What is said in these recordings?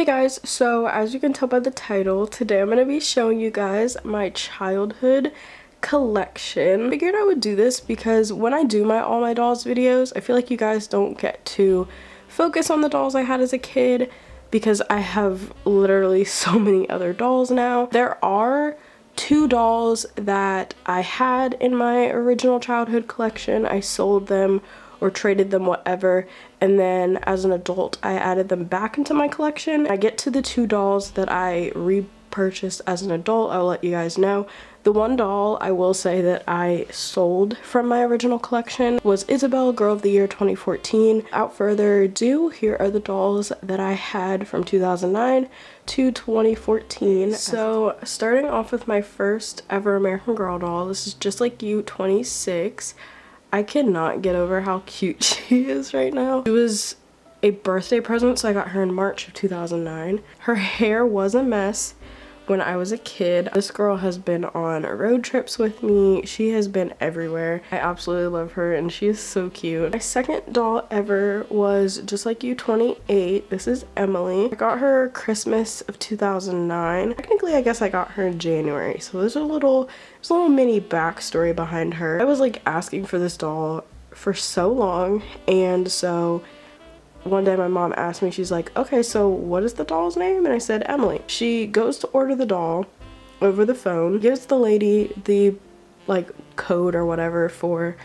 Hey guys, so as you can tell by the title, today I'm going to be showing you guys my childhood collection. I figured I would do this because when I do my all my dolls videos, I feel like you guys don't get to focus on the dolls I had as a kid because I have literally so many other dolls now. There are two dolls that I had in my original childhood collection. I sold them or traded them, whatever, and then as an adult I added them back into my collection. I get to the two dolls that I repurchased as an adult, I'll let you guys know. The one doll I will say that I sold from my original collection was Isabel, Girl of the Year 2014. Without further ado, here are the dolls that I had from 2009 to 2014. So starting off with my first ever American Girl doll, this is Just Like You 26. I cannot get over how cute she is right now. It was a birthday present, so I got her in March of 2009. Her hair was a mess when I was a kid. This girl has been on road trips with me. She has been everywhere. I absolutely love her and she is so cute. My second doll ever was Just Like You 28. This is Emily. I got her Christmas of 2009. Technically, I guess I got her in January. So there's a little mini backstory behind her. I was like asking for this doll for so long, and so one day my mom asked me, she's like, okay, so what is the doll's name? And I said Emily. She goes to order the doll over the phone, gives the lady the like code or whatever for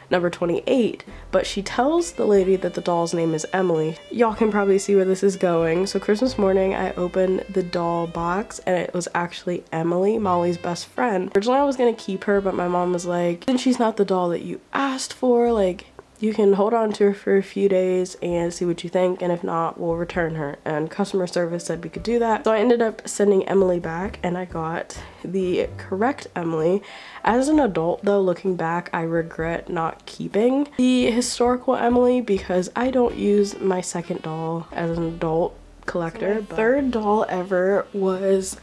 number 28, but she tells the lady that the doll's name is Emily. Y'all can probably see where this is going. So Christmas morning I opened the doll box and it was actually Emily, Molly's best friend. Originally I was gonna keep her, but my mom was like, then she's not the doll that you asked for, like you can hold on to her for a few days and see what you think, and if not, we'll return her. And customer service said we could do that. So I ended up sending Emily back and I got the correct Emily. As an adult though, looking back, I regret not keeping the historical Emily because I don't use my second doll as an adult collector. So my third doll ever was,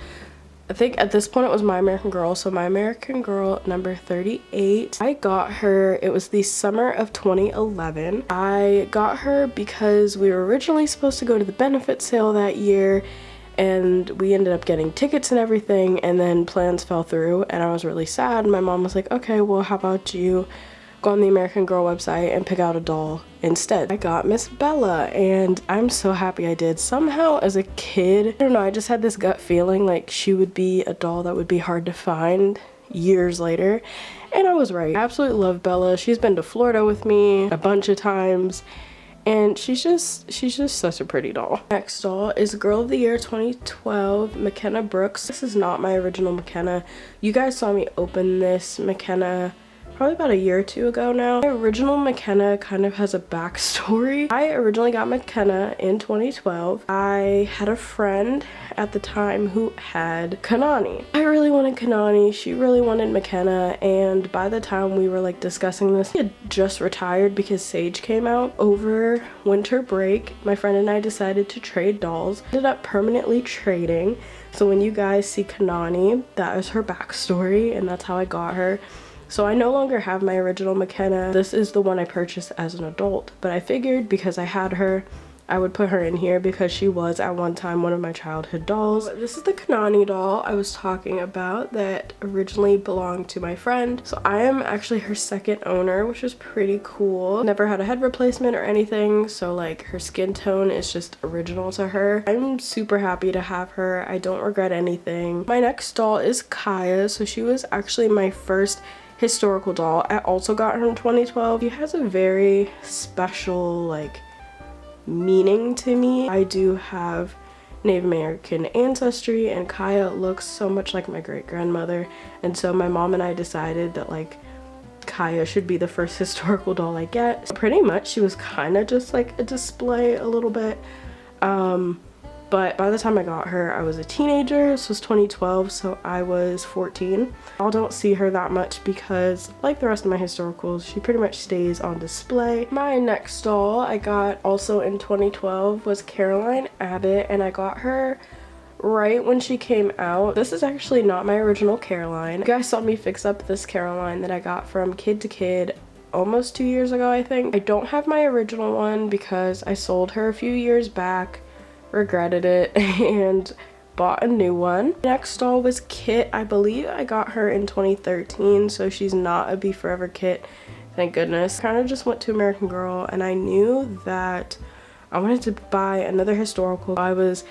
I think at this point it was My American Girl, so My American Girl number 38. I got her, it was the summer of 2011. I got her because we were originally supposed to go to the benefit sale that year and we ended up getting tickets and everything, and then plans fell through and I was really sad. My mom was like, okay, well how about you go on the American Girl website and pick out a doll instead. I got Miss Bella and I'm so happy I did. Somehow as a kid, I don't know, I just had this gut feeling like she would be a doll that would be hard to find years later, and I was right. I absolutely love Bella. She's been to Florida with me a bunch of times and she's just such a pretty doll. Next doll is Girl of the Year 2012, McKenna Brooks. This is not my original McKenna. You guys saw me open this McKenna probably about a year or two ago now. My original McKenna kind of has a backstory. I originally got McKenna in 2012. I had a friend at the time who had Kanani. I really wanted Kanani, she really wanted McKenna, and by the time we were like discussing this, he had just retired because Sage came out. Over winter break, my friend and I decided to trade dolls. Ended up permanently trading. So when you guys see Kanani, that is her backstory and that's how I got her. So I no longer have my original McKenna. This is the one I purchased as an adult, but I figured because I had her, I would put her in here because she was at one time one of my childhood dolls. This is the Kanani doll I was talking about that originally belonged to my friend. So I am actually her second owner, which is pretty cool. Never had a head replacement or anything, so like her skin tone is just original to her. I'm super happy to have her. I don't regret anything. My next doll is Kaya. So she was actually my first historical doll. I also got her in 2012. She has a very special like meaning to me. I do have Native American ancestry and Kaya looks so much like my great-grandmother, and so my mom and I decided that like Kaya should be the first historical doll I get. So pretty much she was kind of just like a display a little bit, but by the time I got her, I was a teenager. This was 2012, so I was 14. I don't see her that much because, like the rest of my historicals, she pretty much stays on display. My next doll I got also in 2012 was Caroline Abbott, and I got her right when she came out. This is actually not my original Caroline. You guys saw me fix up this Caroline that I got from Kid to Kid almost 2 years ago, I think. I don't have my original one because I sold her a few years back regretted it and bought a new one. Next doll was Kit. I believe I got her in 2013, so she's not a Be Forever Kit, thank goodness. Kind of just went to American Girl and I knew that I wanted to buy another historical. I was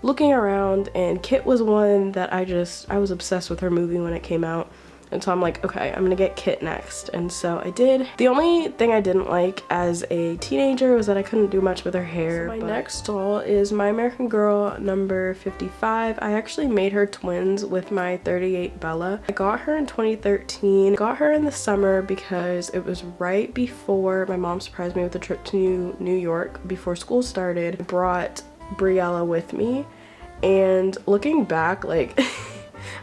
looking around and Kit was one that I was obsessed with her movie when it came out. And so I'm like, okay, I'm gonna get Kit next. And so I did. The only thing I didn't like as a teenager was that I couldn't do much with her hair. So my next doll is My American Girl number 55. I actually made her twins with my 38 Bella. I got her in 2013. Got her in the summer because it was right before my mom surprised me with a trip to New York before school started. I brought Briella with me, and looking back, like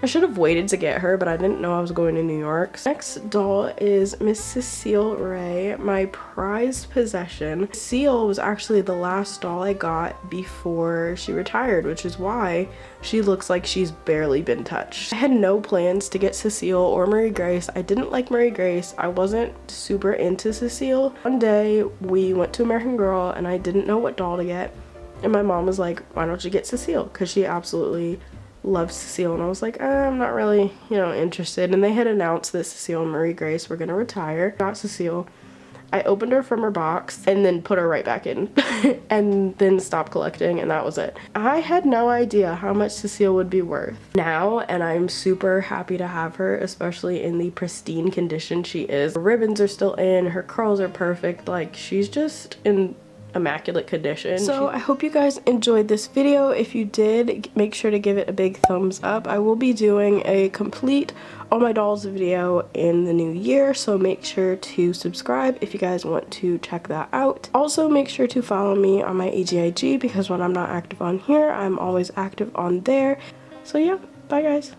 I should have waited to get her, but I didn't know I was going to New York. Next doll is Miss Cecile Ray, my prized possession. Cecile was actually the last doll I got before she retired, which is why she looks like she's barely been touched. I had no plans to get Cecile or Marie Grace. I didn't like Marie Grace. I wasn't super into Cecile. One day we went to American Girl and I didn't know what doll to get. And my mom was like, why don't you get Cecile? Because she absolutely loves Cecile. And I was like, I'm not really, interested. And they had announced that Cecile and Marie Grace were going to retire. Got Cecile. I opened her from her box and then put her right back in and then stopped collecting, and that was it. I had no idea how much Cecile would be worth now, and I'm super happy to have her, especially in the pristine condition she is. Her ribbons are still in, her curls are perfect, like she's just in immaculate condition. So I hope you guys enjoyed this video. If you did, make sure to give it a big thumbs up. I will be doing a complete All My Dolls video in the new year, so make sure to subscribe if you guys want to check that out. Also, make sure to follow me on my AGIG because when I'm not active on here, I'm always active on there. So yeah, bye guys.